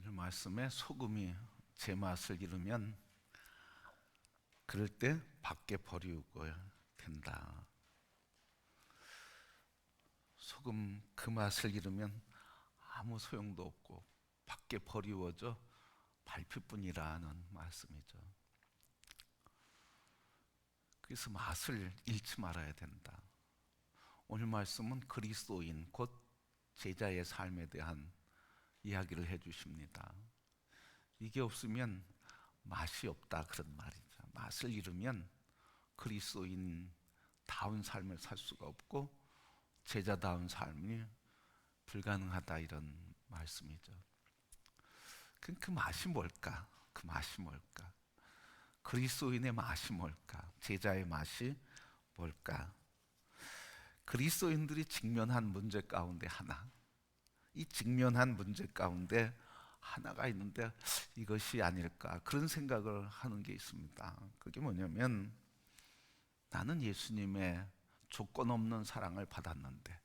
오늘 말씀에 소금이 제 맛을 잃으면 그럴 때 밖에 버리고 된다. 소금 그 맛을 잃으면 아무 소용도 없고 밖에 버리워져 밟힐뿐이라는 말씀이죠. 그래서 맛을 잃지 말아야 된다. 오늘 말씀은 그리스도인 곧 제자의 삶에 대한 이야기를 해주십니다. 이게 없으면 맛이 없다 그런 말이죠. 맛을 잃으면 그리스도인다운 삶을 살 수가 없고 제자다운 삶이 불가능하다 이런 말씀이죠. 그 맛이 뭘까? 그 맛이 뭘까? 그리스도인의 맛이 뭘까? 제자의 맛이 뭘까? 그리스도인들이 직면한 문제 가운데 하나, 이 직면한 문제 가운데 하나가 있는데 이것이 아닐까 그런 생각을 하는 게 있습니다. 그게 뭐냐면 나는 예수님의 조건 없는 사랑을 받았는데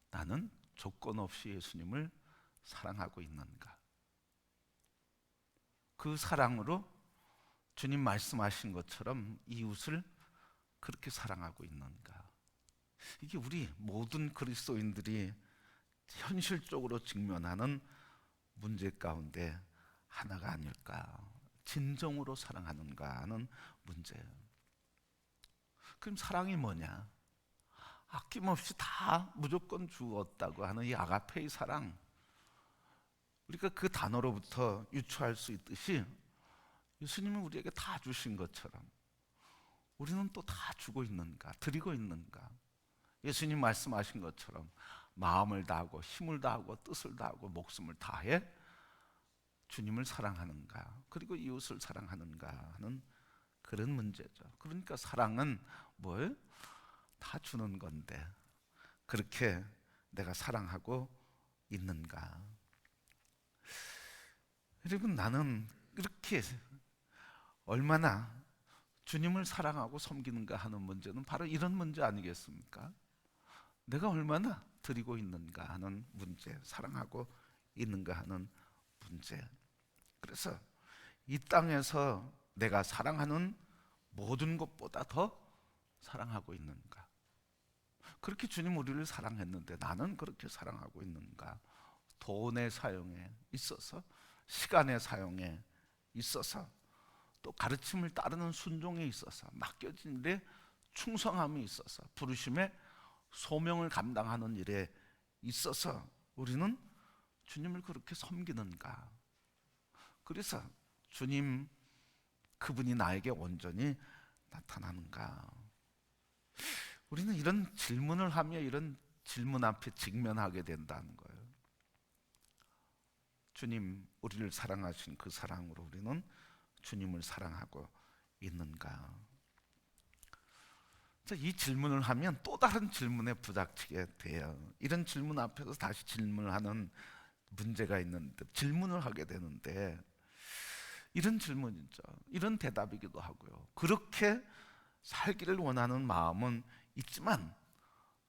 나는 조건 없이 예수님을 사랑하고 있는가? 그 사랑으로 주님 말씀하신 것처럼 이웃을 그렇게 사랑하고 있는가? 이게 우리 모든 그리스도인들이 현실적으로 직면하는 문제 가운데 하나가 아닐까? 진정으로 사랑하는가 하는 문제. 그럼 사랑이 뭐냐? 아낌없이 다 무조건 주었다고 하는 이 아가페의 사랑, 우리가 그 단어로부터 유추할 수 있듯이 예수님은 우리에게 다 주신 것처럼 우리는 또 다 주고 있는가? 드리고 있는가? 예수님 말씀하신 것처럼 마음을 다하고 힘을 다하고 뜻을 다하고 목숨을 다해 주님을 사랑하는가? 그리고 이웃을 사랑하는가 하는 그런 문제죠. 그러니까 사랑은 뭘? 다 주는 건데 그렇게 내가 사랑하고 있는가? 여러분, 나는 이렇게 얼마나 주님을 사랑하고 섬기는가 하는 문제는 바로 이런 문제 아니겠습니까? 내가 얼마나 드리고 있는가 하는 문제, 사랑하고 있는가 하는 문제. 그래서 이 땅에서 내가 사랑하는 모든 것보다 더 사랑하고 있는가? 그렇게 주님 우리를 사랑했는데 나는 그렇게 사랑하고 있는가? 돈의 사용에 있어서, 시간의 사용에 있어서, 또 가르침을 따르는 순종에 있어서, 맡겨진 일에 충성함에 있어서, 부르심의 소명을 감당하는 일에 있어서 우리는 주님을 그렇게 섬기는가? 그래서 주님 그분이 나에게 온전히 나타나는가? 우리는 이런 질문을 하며 이런 질문 앞에 직면하게 된다는 거예요. 주님 우리를 사랑하신 그 사랑으로 우리는 주님을 사랑하고 있는가? 이 질문을 하면 또 다른 질문에 부닥치게 돼요. 이런 질문 앞에서 다시 질문을 하는 문제가 있는데, 질문을 하게 되는데 이런 질문이죠. 이런 대답이기도 하고요. 그렇게 살기를 원하는 마음은 있지만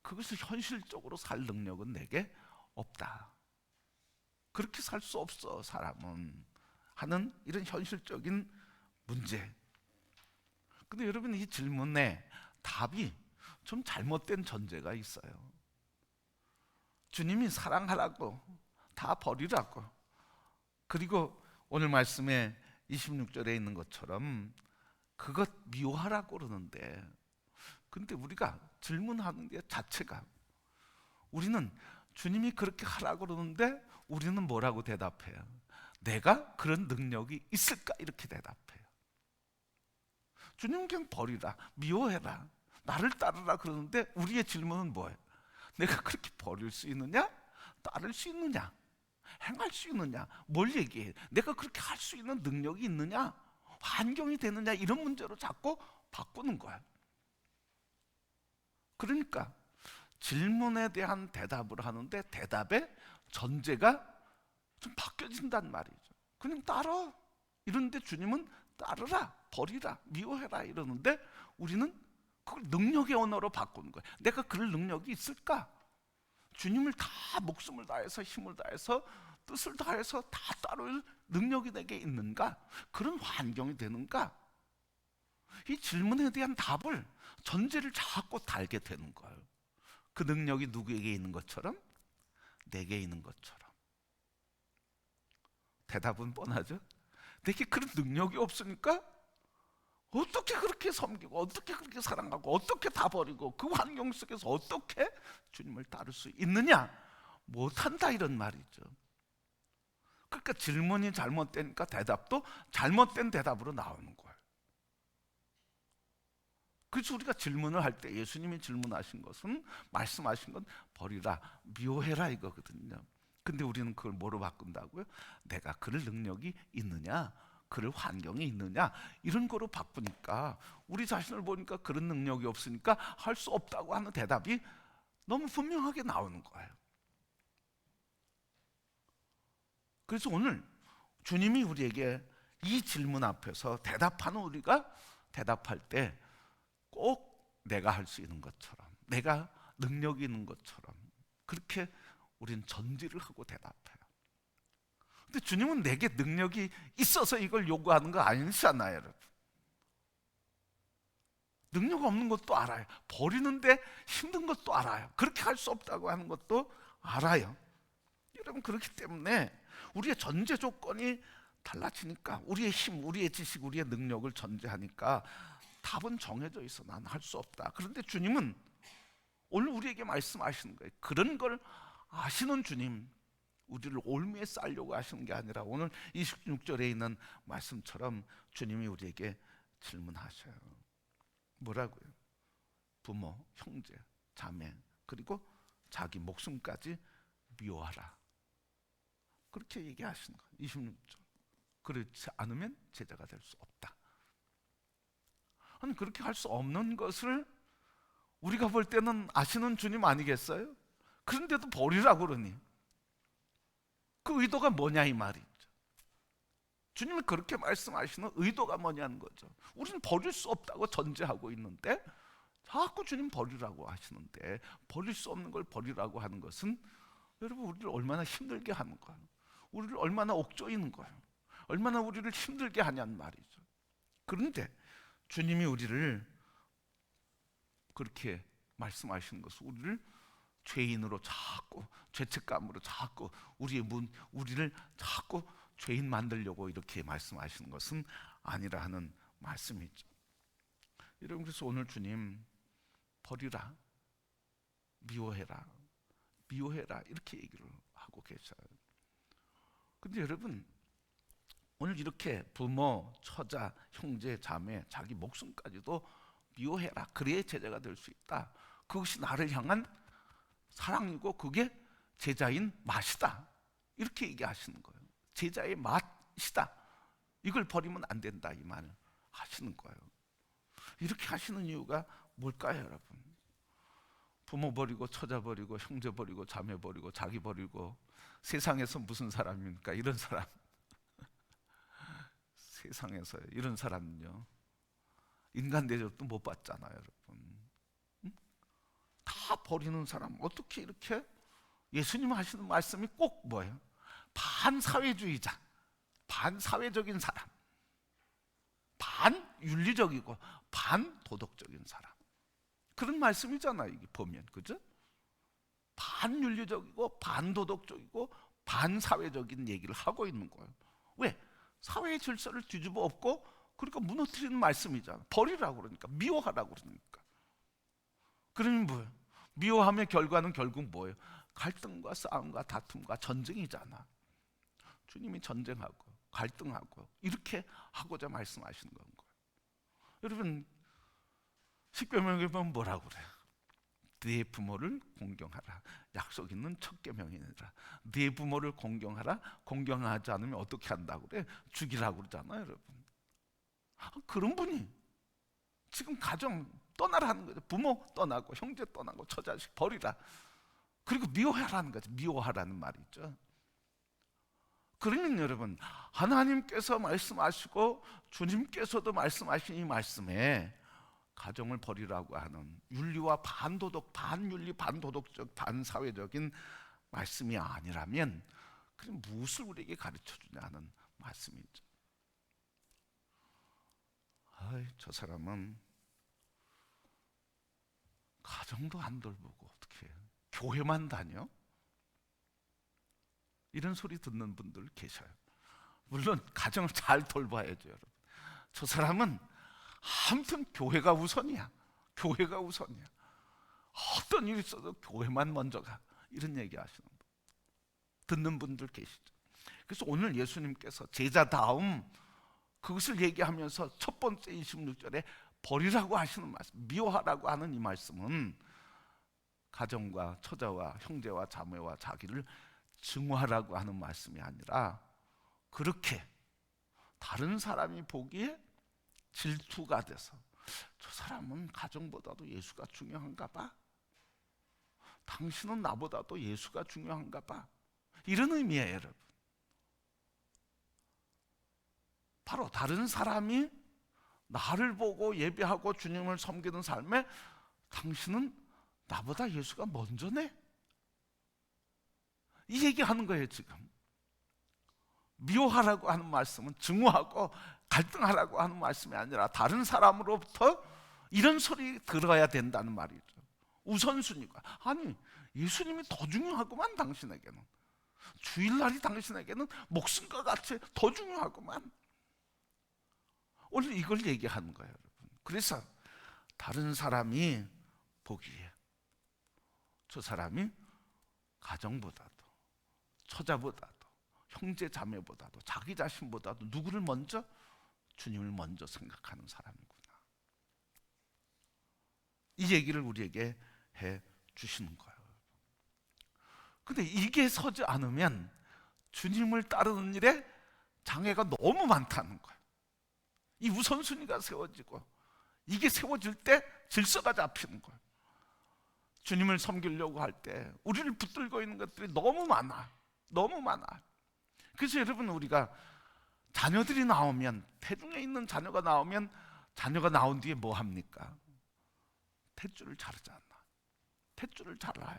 그것을 현실적으로 살 능력은 내게 없다. 그렇게 살 수 없어 사람은 하는 이런 현실적인 문제. 근데 여러분, 이 질문에 답이 좀 잘못된 전제가 있어요. 주님이 사랑하라고, 다 버리라고, 그리고 오늘 말씀에 26절에 있는 것처럼 그것 미워하라고 그러는데, 근데 우리가 질문하는 게 자체가, 우리는 주님이 그렇게 하라고 그러는데 우리는 뭐라고 대답해요? 내가 그런 능력이 있을까? 이렇게 대답해요. 주님은 그냥 버리라, 미워해라, 나를 따르라 그러는데 우리의 질문은 뭐예요? 내가 그렇게 버릴 수 있느냐? 따를 수 있느냐? 행할 수 있느냐? 뭘 얘기해? 내가 그렇게 할 수 있는 능력이 있느냐? 환경이 되느냐? 이런 문제로 자꾸 바꾸는 거야. 그러니까 질문에 대한 대답을 하는데 대답의 전제가 좀 바뀌어진단 말이죠. 그냥 따라 이러는데 주님은 따르라, 버리라, 미워해라 이러는데 우리는 그걸 능력의 언어로 바꾸는 거예요. 내가 그럴 능력이 있을까? 주님을 다 목숨을 다해서 힘을 다해서 뜻을 다해서 다 따를 능력이 내게 있는가? 그런 환경이 되는가? 이 질문에 대한 답을, 전제를 자꾸 달게 되는 거예요. 그 능력이 누구에게 있는 것처럼? 내게 있는 것처럼. 대답은 뻔하죠? 내게 그런 능력이 없으니까 어떻게 그렇게 섬기고, 어떻게 그렇게 사랑하고, 어떻게 다 버리고, 그 환경 속에서 어떻게 주님을 따를 수 있느냐? 못한다, 이런 말이죠. 그러니까 질문이 잘못되니까 대답도 잘못된 대답으로 나오는 거예요. 그래서 우리가 질문을 할 때 예수님이 질문하신 것은, 말씀하신 건 버리라, 미워해라 이거거든요. 근데 우리는 그걸 뭐로 바꾼다고요? 내가 그럴 능력이 있느냐, 그럴 환경이 있느냐, 이런 거로 바꾸니까 우리 자신을 보니까 그런 능력이 없으니까 할 수 없다고 하는 대답이 너무 분명하게 나오는 거예요. 그래서 오늘 주님이 우리에게 이 질문 앞에서 대답하는, 우리가 대답할 때 꼭 내가 할 수 있는 것처럼, 내가 능력이 있는 것처럼 그렇게 우린 전제를 하고 대답해요. 근데 주님은 내게 능력이 있어서 이걸 요구하는 거 아니잖아요, 여러분. 능력 없는 것도 알아요. 버리는데 힘든 것도 알아요. 그렇게 할 수 없다고 하는 것도 알아요. 여러분, 그렇기 때문에 우리의 전제 조건이 달라지니까, 우리의 힘, 우리의 지식, 우리의 능력을 전제하니까 답은 정해져 있어. 난 할 수 없다. 그런데 주님은 오늘 우리에게 말씀하시는 거예요. 그런 걸 아시는 주님, 우리를 올무에 쌓으려고 하시는 게 아니라 오늘 26절에 있는 말씀처럼 주님이 우리에게 질문하셔요. 뭐라고요? 부모, 형제, 자매, 그리고 자기 목숨까지 미워하라. 그렇게 얘기하시는 거예요. 26절. 그렇지 않으면 제자가 될 수 없다. 아니, 그렇게 할 수 없는 것을 우리가 볼 때는 아시는 주님 아니겠어요? 그런데도 버리라고 그러니 그 의도가 뭐냐, 이 말이죠. 주님이 그렇게 말씀하시는 의도가 뭐냐는 거죠. 우리는 버릴 수 없다고 전제하고 있는데 자꾸 주님 버리라고 하시는데, 버릴 수 없는 걸 버리라고 하는 것은 여러분, 우리를 얼마나 힘들게 하는 거예요. 우리를 얼마나 옥조이는 거예요. 얼마나 우리를 힘들게 하냐는 말이죠. 그런데 주님이 우리를 그렇게 말씀하시는 것은 우리를 죄인으로 자꾸, 죄책감으로 자꾸 우리를 자꾸 죄인 만들려고 이렇게 말씀하시는 것은 아니라 하는 말씀이죠. 여러분, 그래서 오늘 주님 버리라, 미워해라, 미워해라 이렇게 얘기를 하고 계셔요. 근데 여러분, 오늘 이렇게 부모, 처자, 형제, 자매, 자기 목숨까지도 미워해라, 그래야 제자가 될 수 있다. 그것이 나를 향한 사랑이고 그게 제자인 맛이다. 이렇게 얘기하시는 거예요. 제자의 맛이다. 이걸 버리면 안 된다, 이 말을 하시는 거예요. 이렇게 하시는 이유가 뭘까요, 여러분? 부모 버리고, 처자 버리고, 형제 버리고, 자매 버리고, 자기 버리고, 세상에서 무슨 사람입니까? 이런 사람. 세상에서 이런 사람은요, 인간 대접도 못 받잖아요, 여러분. 응? 다 버리는 사람, 어떻게 이렇게? 예수님 하시는 말씀이 꼭 뭐예요? 반사회주의자, 반사회적인 사람, 반윤리적이고 반도덕적인 사람, 그런 말씀이잖아요, 이게 보면. 그죠? 반윤리적이고 반도덕적이고 반사회적인 얘기를 하고 있는 거예요. 왜? 사회의 질서를 뒤집어 엎고, 그러니까 무너뜨리는 말씀이잖아. 버리라고 그러니까, 미워하라고 그러니까. 그러면 뭐예요? 미워하면 결과는 결국 뭐예요? 갈등과 싸움과 다툼과 전쟁이잖아. 주님이 전쟁하고 갈등하고 이렇게 하고자 말씀하시는 건 거예요. 여러분, 십계명에 보면 뭐라고 그래요? 네 부모를 공경하라. 약속 있는 첫 계명이니라. 네 부모를 공경하라. 공경하지 않으면 어떻게 한다고 그래? 죽이라고 그러잖아요, 여러분. 그런 분이 지금 가정 떠나라 하는 거죠. 부모 떠나고, 형제 떠나고, 처자식 버리라. 그리고 미워하라는 거죠. 미워하라는 말이죠. 그러면 여러분, 하나님께서 말씀하시고 주님께서도 말씀하신 이 말씀에 가정을 버리라고 하는 윤리와 반도덕, 반윤리, 반도덕적, 반사회적인 말씀이 아니라면 그럼 무엇을 우리에게 가르쳐 주냐는 말씀이죠. 저 사람은 가정도 안 돌보고 어떻게 교회만 다녀? 이런 소리 듣는 분들 계셔요. 물론 가정을 잘 돌봐야죠, 여러분. 저 사람은 아무튼 교회가 우선이야. 교회가 우선이야. 어떤 일이 있어도 교회만 먼저 가. 이런 얘기 하시는 분, 듣는 분들 계시죠. 그래서 오늘 예수님께서 제자다움 그것을 얘기하면서 첫 번째 26절에 버리라고 하시는 말씀, 미워하라고 하는 이 말씀은 가정과 처자와 형제와 자매와 자기를 증오하라고 하는 말씀이 아니라 그렇게 다른 사람이 보기에 질투가 돼서 저 사람은 가정보다도 예수가 중요한가 봐, 당신은 나보다도 예수가 중요한가 봐, 이런 의미예요, 여러분. 바로 다른 사람이 나를 보고 예배하고 주님을 섬기는 삶에 당신은 나보다 예수가 먼저네? 이 얘기하는 거예요. 지금 미워하라고 하는 말씀은 증오하고 갈등하라고 하는 말씀이 아니라 다른 사람으로부터 이런 소리 들어야 된다는 말이죠. 우선순위가, 아니 예수님이 더 중요하구만. 당신에게는 주일날이 당신에게는 목숨과 같이 더 중요하구만. 오늘 이걸 얘기하는 거예요, 여러분. 그래서 다른 사람이 보기에 저 사람이 가정보다도 처자보다도 형제 자매보다도 자기 자신보다도 누구를 먼저? 주님을 먼저 생각하는 사람이구나. 이 얘기를 우리에게 해 주시는 거예요. 근데 이게 서지 않으면 주님을 따르는 일에 장애가 너무 많다는 거예요. 이 우선순위가 세워지고 이게 세워질 때 질서가 잡히는 거예요. 주님을 섬기려고 할 때 우리를 붙들고 있는 것들이 너무 많아. 너무 많아. 그래서 여러분, 우리가 자녀들이 나오면, 태중에 있는 자녀가 나오면 자녀가 나온 뒤에 뭐 합니까? 탯줄을 자르지 않나? 탯줄을 잘라요.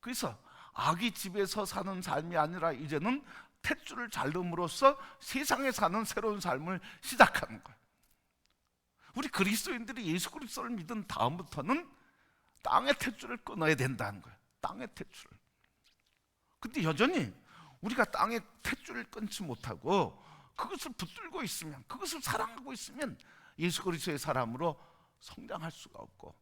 그래서 아기 집에서 사는 삶이 아니라 이제는 탯줄을 자름으로써 세상에 사는 새로운 삶을 시작하는 거예요. 우리 그리스도인들이 예수 그리스도를 믿은 다음부터는 땅의 탯줄을 끊어야 된다는 거예요. 땅의 탯줄을. 근데 여전히 우리가 땅의 탯줄을 끊지 못하고 그것을 붙들고 있으면, 그것을 사랑하고 있으면 예수 그리스도의 사람으로 성장할 수가 없고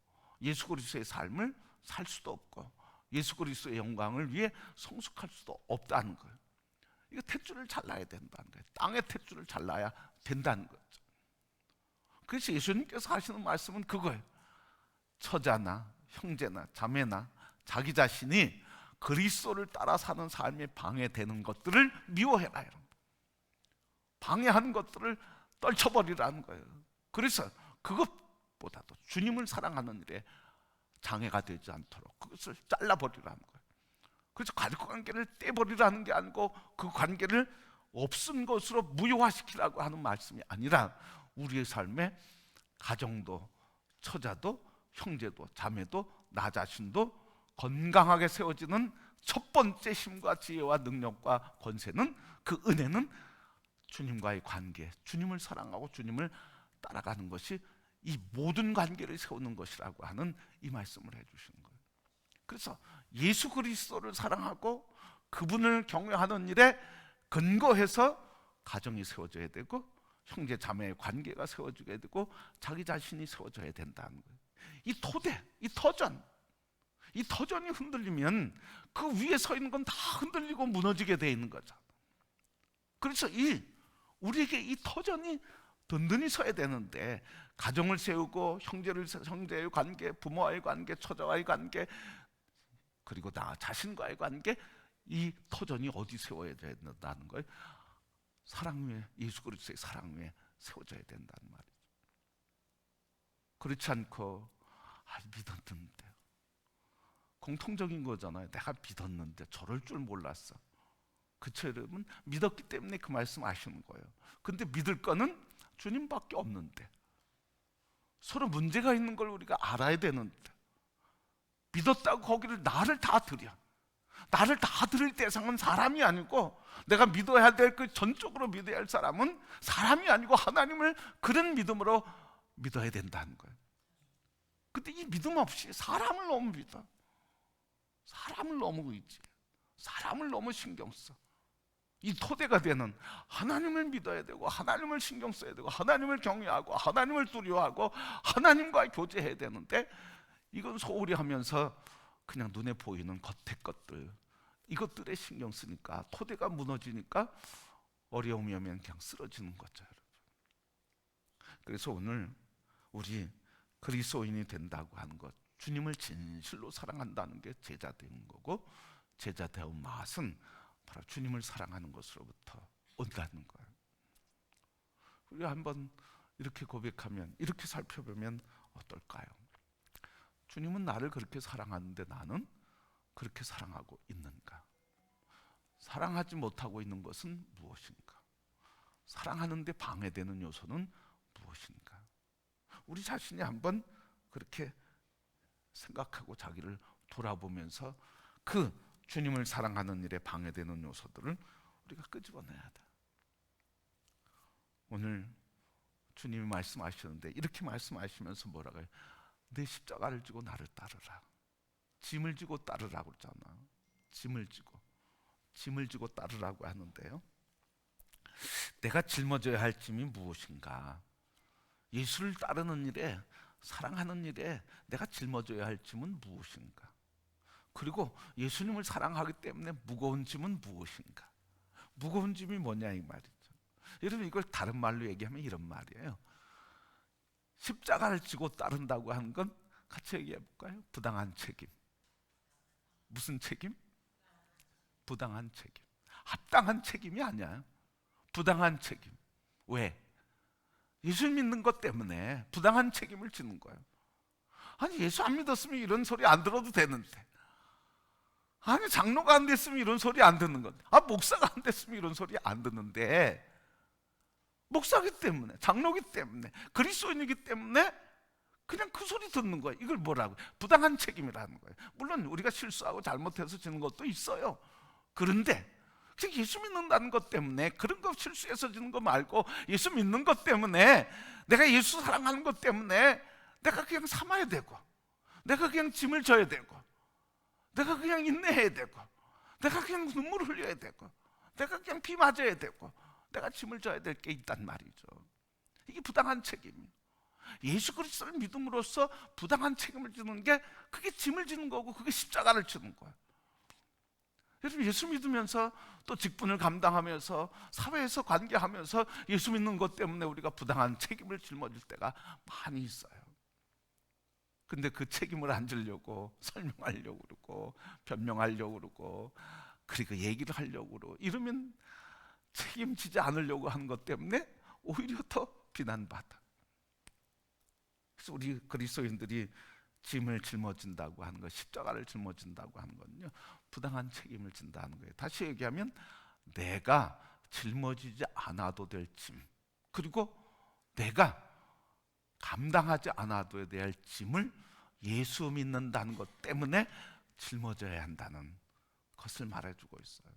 예수 그리스도의 삶을 살 수도 없고 예수 그리스도의 영광을 위해 성숙할 수도 없다는 거예요. 이거 탯줄을 잘라야 된다는 거예요. 땅의 탯줄을 잘라야 된다는 거죠. 그래서 예수님께서 하시는 말씀은 그거예요. 처자나 형제나 자매나 자기 자신이 그리스도를 따라 사는 삶에 방해되는 것들을 미워해라. 여러분. 방해하는 것들을 떨쳐버리라는 거예요. 그래서 그것보다도 주님을 사랑하는 일에 장애가 되지 않도록 그것을 잘라버리라는 거예요. 그래서 가족 관계를 떼버리라는 게 아니고 그 관계를 없은 것으로 무효화시키라고 하는 말씀이 아니라 우리의 삶에 가정도 처자도 형제도 자매도 나 자신도 건강하게 세워지는 첫 번째 힘과 지혜와 능력과 권세는, 그 은혜는 주님과의 관계, 주님을 사랑하고 주님을 따라가는 것이 이 모든 관계를 세우는 것이라고 하는 이 말씀을 해주시는 거예요. 그래서 예수 그리스도를 사랑하고 그분을 경외하는 일에 근거해서 가정이 세워져야 되고 형제 자매의 관계가 세워지게 되고 자기 자신이 세워져야 된다는 거예요. 이 토대, 이 터전이 흔들리면 그 위에 서 있는 건 다 흔들리고 무너지게 돼 있는 거죠. 그래서 우리에게 이 터전이 든든히 서야 되는데, 가정을 세우고 형제의 관계, 부모와의 관계, 처자와의 관계, 그리고 나 자신과의 관계, 이 터전이 어디 세워야 된다는 거예요? 사랑 위에, 예수 그리스도의 사랑 위에 세워져야 된다는 말이죠. 그렇지 않고 믿었는데, 공통적인 거잖아요. 내가 믿었는데 저럴 줄 몰랐어. 그쵸 여러분? 믿었기 때문에 그 말씀 아시는 거예요. 근데 믿을 거는 주님밖에 없는데, 서로 문제가 있는 걸 우리가 알아야 되는데, 믿었다고 거기를 나를 다 드려, 나를 다 들을 대상은 사람이 아니고, 내가 믿어야 될 그 전적으로 믿어야 할 사람은 사람이 아니고 하나님을 그런 믿음으로 믿어야 된다는 거예요. 근데 이 믿음 없이 사람을 너무 믿어. 사람을 너무 의지해. 사람을 너무 신경 써. 이 토대가 되는 하나님을 믿어야 되고, 하나님을 신경 써야 되고, 하나님을 경외하고, 하나님을 두려워하고, 하나님과 교제해야 되는데, 이건 소홀히 하면서 그냥 눈에 보이는 겉의 것들, 이것들에 신경 쓰니까 토대가 무너지니까 어려움이 오면 그냥 쓰러지는 거죠, 여러분. 그래서 오늘 우리 그리스도인이 된다고 하는 것, 주님을 진실로 사랑한다는 게 제자 되는 거고, 제자 되온 맛은 바로 주님을 사랑하는 것으로부터 온다는 거예요. 우리가 한번 이렇게 고백하면, 이렇게 살펴보면 어떨까요? 주님은 나를 그렇게 사랑하는데 나는 그렇게 사랑하고 있는가? 사랑하지 못하고 있는 것은 무엇인가? 사랑하는데 방해되는 요소는 무엇인가? 우리 자신이 한번 그렇게 생각하고 자기를 돌아보면서 그 주님을 사랑하는 일에 방해되는 요소들을 우리가 끄집어내야 돼. 오늘 주님이 말씀하시는데 이렇게 말씀하시면서 뭐라고 해요? 내 십자가를 지고 나를 따르라. 짐을 지고 따르라고 그러잖아. 짐을 지고 따르라고 하는데요, 내가 짊어져야 할 짐이 무엇인가? 예수를 따르는 일에, 사랑하는 일에 내가 짊어져야 할 짐은 무엇인가? 그리고 예수님을 사랑하기 때문에 무거운 짐은 무엇인가? 무거운 짐이 뭐냐 이 말이죠. 여러분, 이걸 다른 말로 얘기하면 이런 말이에요. 십자가를 지고 따른다고 하는 건 같이 얘기해 볼까요? 부당한 책임. 무슨 책임? 부당한 책임. 합당한 책임이 아니야. 부당한 책임. 왜? 예수 믿는 것 때문에 부당한 책임을 지는 거예요. 아니, 예수 안 믿었으면 이런 소리 안 들어도 되는데, 아니 장로가 안 됐으면 이런 소리 안 듣는 건데, 목사가 안 됐으면 이런 소리 안 듣는데, 목사기 때문에, 장로기 때문에, 그리스도인이기 때문에 그냥 그 소리 듣는 거예요. 이걸 뭐라고? 부당한 책임이라는 거예요. 물론 우리가 실수하고 잘못해서 지는 것도 있어요. 그런데 예수 믿는다는 것 때문에, 그런 거 실수해서 지는 거 말고 예수 믿는 것 때문에, 내가 예수 사랑하는 것 때문에 내가 그냥 참아야 되고, 내가 그냥 짐을 져야 되고, 내가 그냥 인내해야 되고, 내가 그냥 눈물을 흘려야 되고, 내가 그냥 피 맞아야 되고, 내가 짐을 져야 될 게 있단 말이죠. 이게 부당한 책임이에요. 예수 그리스도를 믿음으로써 부당한 책임을 지는 게, 그게 짐을 지는 거고, 그게 십자가를 지는 거예요. 여러분, 예수 믿으면서 또 직분을 감당하면서 사회에서 관계하면서 예수 믿는 것 때문에 우리가 부당한 책임을 짊어질 때가 많이 있어요. 근데 그 책임을 안 지려고 설명하려고 그러고, 변명하려고 그러고, 그리고 얘기를 하려고 그러고, 이러면 책임지지 않으려고 하는 것 때문에 오히려 더 비난받아. 그래서 우리 그리스도인들이 짐을 짊어진다고 하는 것, 십자가를 짊어진다고 하는 건요, 부당한 책임을 진다는 거예요. 다시 얘기하면 내가 짊어지지 않아도 될 짐, 그리고 내가 감당하지 않아도 될 짐을 예수 믿는다는 것 때문에 짊어져야 한다는 것을 말해주고 있어요.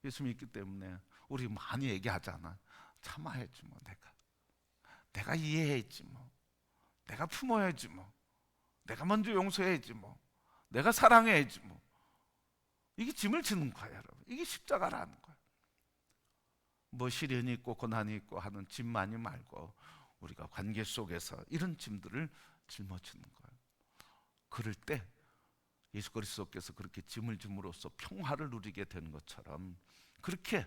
예수 믿기 때문에 우리 많이 얘기하잖아. 참아야지 뭐, 내가 이해해야지 뭐, 내가 품어야지 뭐, 내가 먼저 용서해야지 뭐, 내가 사랑해야지 뭐. 이게 짐을 지는 거예요, 여러분. 이게 십자가라는 거예요. 뭐 시련이 있고 고난이 있고 하는 짐만이 말고, 우리가 관계 속에서 이런 짐들을 짊어지는 거예요. 그럴 때 예수 그리스도께서 그렇게 짐을 짐으로써 평화를 누리게 된 것처럼, 그렇게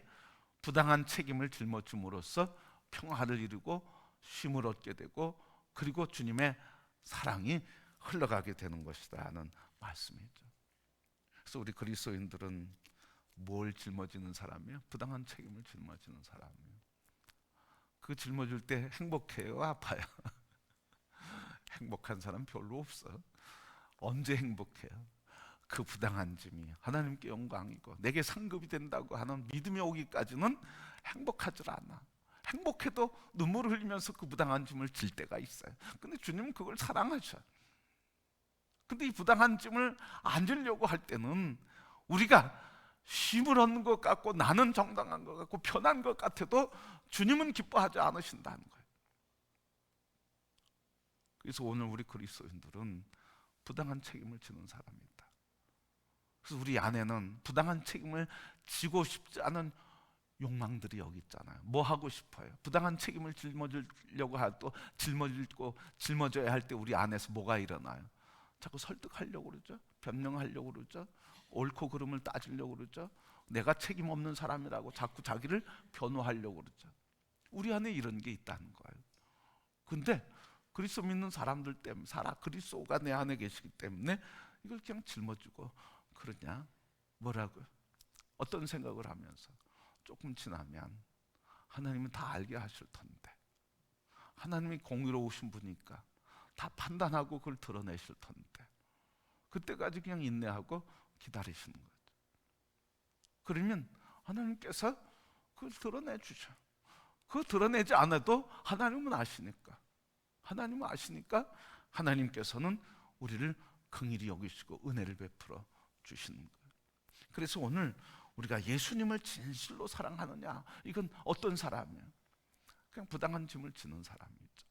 부당한 책임을 짊어짐으로써 평화를 이루고 쉼을 얻게 되고, 그리고 주님의 사랑이 흘러가게 되는 것이다 하는 말씀이죠. 그래서 우리 그리스도인들은 뭘 짊어지는 사람이에요? 부당한 책임을 짊어지는 사람이에요. 그 짊어질 때 행복해요, 아파요? 행복한 사람 별로 없어. 언제 행복해요? 그 부당한 짐이 하나님께 영광이고 내게 상급이 된다고 하는 믿음이 오기까지는 행복하지 않아. 행복해도 눈물을 흘리면서 그 부당한 짐을 질 때가 있어요. 근데 주님은 그걸 사랑하셔. 근데 이 부당한 짐을 안 지려고 할 때는 우리가 쉼을 얻는 것 같고 나는 정당한 것 같고 편한 것 같아도 주님은 기뻐하지 않으신다는 거예요. 그래서 오늘 우리 그리스도인들은 부당한 책임을 지는 사람이다. 그래서 우리 안에는 부당한 책임을 지고 싶지 않은 욕망들이 여기 있잖아요. 뭐 하고 싶어요? 부당한 책임을 짊어지려고 해도 짊어져야 할 때 우리 안에서 뭐가 일어나요? 자꾸 설득하려고 그러죠. 변명하려고 그러죠. 옳고 그름을 따지려고 그러죠. 내가 책임 없는 사람이라고 자꾸 자기를 변호하려고 그러죠. 우리 안에 이런 게 있다는 거예요. 근데 그리스도 믿는 사람들 때문에 그리스도가 내 안에 계시기 때문에 이걸 그냥 짊어지고 그러냐? 뭐라고요? 어떤 생각을 하면서 조금 지나면 하나님은 다 알게 하실 텐데, 하나님이 공의로우신 분이니까 다 판단하고 그걸 드러내실 텐데, 그때까지 그냥 인내하고 기다리시는 거죠. 그러면 하나님께서 그걸 드러내 주셔. 그거 드러내지 않아도 하나님은 아시니까, 하나님께서는 우리를 긍휼히 여기시고 은혜를 베풀어 주시는 거예요. 그래서 오늘 우리가 예수님을 진실로 사랑하느냐, 이건 어떤 사람이에요? 그냥 부당한 짐을 지는 사람이죠.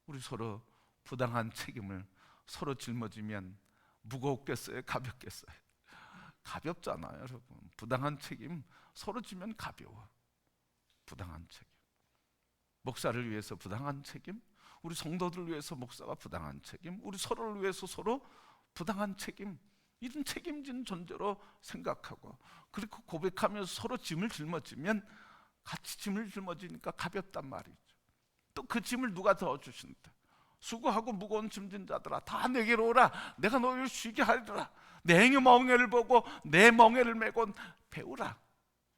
우리 서로 부당한 책임을 서로 짊어지면 무겁겠어요? 가볍겠어요? 가볍잖아요, 여러분. 부당한 책임 서로 지면 가벼워. 부당한 책임. 목사를 위해서 부당한 책임, 우리 성도들을 위해서 목사가 부당한 책임, 우리 서로를 위해서 서로 부당한 책임, 이런 책임진 존재로 생각하고 그리고 고백하면서 서로 짐을 짊어지면 같이 짐을 짊어지니까 가볍단 말이죠. 또 그 짐을 누가 져주신다? 수고하고 무거운 짐진 자들아 다 내게로 오라. 내가 너희를 쉬게 하리라. 내 멍에를 보고 내 멍에를 메고 배우라.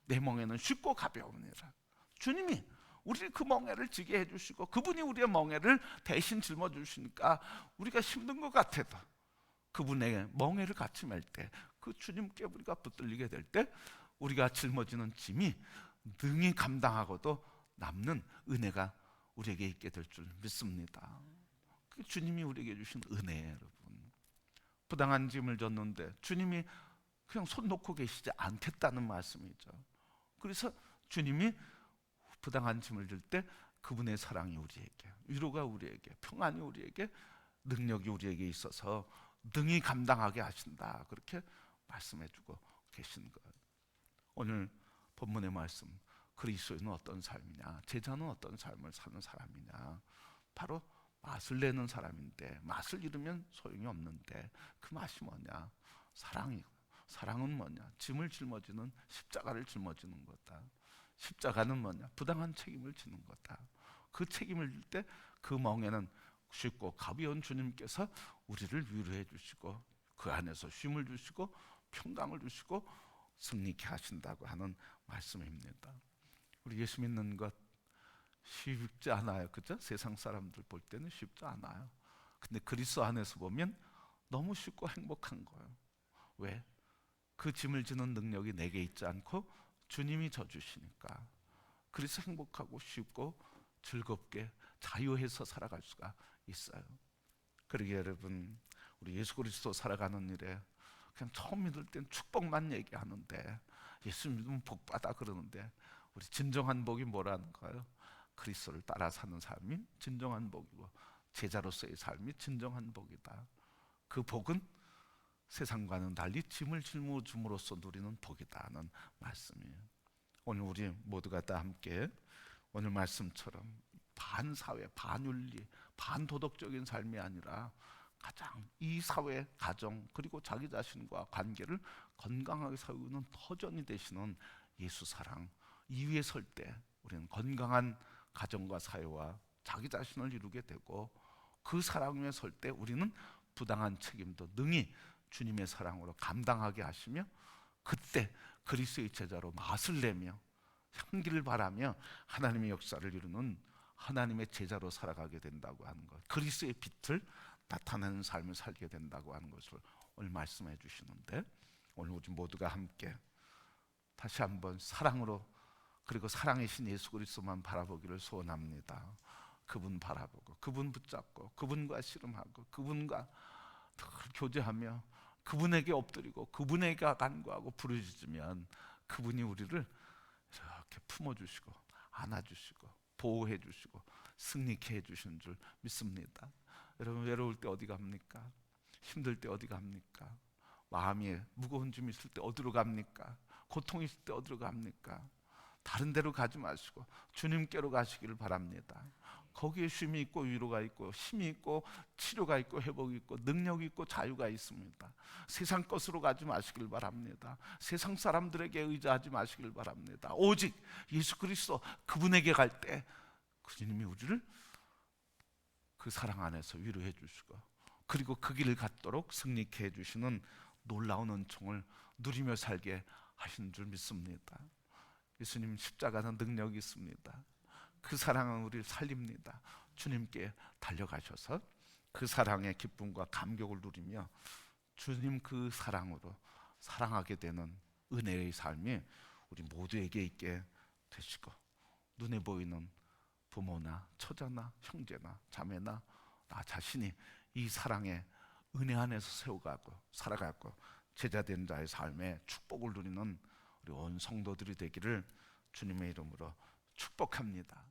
내 멍에는 쉽고 가벼우니라. 주님이 우리 그 멍에를 지게 해주시고 그분이 우리의 멍에를 대신 짊어주시니까 우리가 힘든 것 같아도 그분의 멍에를 같이 맬 때, 그 주님께 우리가 붙들리게 될 때 우리가 짊어지는 짐이 능히 감당하고도 남는 은혜가 우리에게 있게 될 줄 믿습니다. 그 주님이 우리에게 주신 은혜예요, 여러분. 부당한 짐을 졌는데 주님이 그냥 손 놓고 계시지 않겠다는 말씀이죠. 그래서 주님이 부당한 짐을 질 때 그분의 사랑이 우리에게, 위로가 우리에게, 평안이 우리에게, 능력이 우리에게 있어서 능히 감당하게 하신다, 그렇게 말씀해주고 계신 거예요. 오늘 본문의 말씀, 그리스도인은 어떤 삶이냐, 제자는 어떤 삶을 사는 사람이냐, 바로 맛을 내는 사람인데, 맛을 잃으면 소용이 없는데 그 맛이 뭐냐? 사랑은 뭐냐? 짐을 짊어지는, 십자가를 짊어지는 거다. 십자가는 뭐냐? 부당한 책임을 지는 거다. 그 책임을 질 때 그 멍에는 쉽고 가벼운 주님께서 우리를 위로해 주시고 그 안에서 쉼을 주시고 평강을 주시고 승리케 하신다고 하는 말씀입니다. 우리 예수 믿는 것 쉽지 않아요, 그죠? 세상 사람들 볼 때는 쉽지 않아요. 근데 그리스도 안에서 보면 너무 쉽고 행복한 거예요. 왜? 그 짐을 지는 능력이 내게 있지 않고 주님이 져주시니까. 그래서 행복하고 쉽고 즐겁게 자유해서 살아갈 수가 있어요. 그러게 여러분, 우리 예수 그리스도 살아가는 일에 그냥 처음 믿을 땐 축복만 얘기하는데, 예수 믿으면 복 받아 그러는데, 우리 진정한 복이 뭐라는 거예요? 그리스도를 따라 사는 삶이 진정한 복이고 제자로서의 삶이 진정한 복이다. 그 복은 세상과는 달리 짐을 짊어줌으로써 누리는 복이다는 말씀이에요. 오늘 우리 모두가 다 함께 오늘 말씀처럼 반사회, 반윤리, 반도덕적인 삶이 아니라 가장 이 사회, 가정 그리고 자기 자신과 관계를 건강하게 세우는 터전이 되시는 예수 사랑, 이 위에 설 때 우리는 건강한 가정과 사회와 자기 자신을 이루게 되고, 그 사랑 위에 설 때 우리는 부당한 책임도 능히 주님의 사랑으로 감당하게 하시며, 그때 그리스도의 제자로 맛을 내며 향기를 바라며 하나님의 역사를 이루는 하나님의 제자로 살아가게 된다고 하는 것, 그리스도의 빛을 나타내는 삶을 살게 된다고 하는 것을 오늘 말씀해 주시는데, 오늘 우리 모두가 함께 다시 한번 사랑으로, 그리고 사랑이신 예수 그리스도만 바라보기를 소원합니다. 그분 바라보고 그분 붙잡고 그분과 씨름하고 그분과 늘 교제하며 그분에게 엎드리고 그분에게 간구하고 부르짖으면 그분이 우리를 이렇게 품어주시고 안아주시고 보호해주시고 승리케 해주시는 줄 믿습니다. 여러분, 외로울 때 어디 갑니까? 힘들 때 어디 갑니까? 마음이 무거운 짐이 있을 때 어디로 갑니까? 고통이 있을 때 어디로 갑니까? 다른 데로 가지 마시고 주님께로 가시기를 바랍니다. 거기에 쉼이 있고 위로가 있고 힘이 있고 치료가 있고 회복이 있고 능력이 있고 자유가 있습니다. 세상 것으로 가지 마시길 바랍니다. 세상 사람들에게 의지하지 마시길 바랍니다. 오직 예수 그리스도 그분에게 갈 때 주님이 우리를 그 사랑 안에서 위로해 주시고 그리고 그 길을 갖도록 승리케 해주시는 놀라운 은총을 누리며 살게 하신 줄 믿습니다. 예수님 십자가는 능력이 있습니다. 그 사랑은 우리를 살립니다. 주님께 달려가셔서 그 사랑의 기쁨과 감격을 누리며 주님 그 사랑으로 사랑하게 되는 은혜의 삶이 우리 모두에게 있게 되시고 눈에 보이는 부모나 처자나 형제나 자매나 나 자신이 이 사랑의 은혜 안에서 세워가고 살아가고 제자된 자의 삶에 축복을 누리는 우리 온 성도들이 되기를 주님의 이름으로 축복합니다.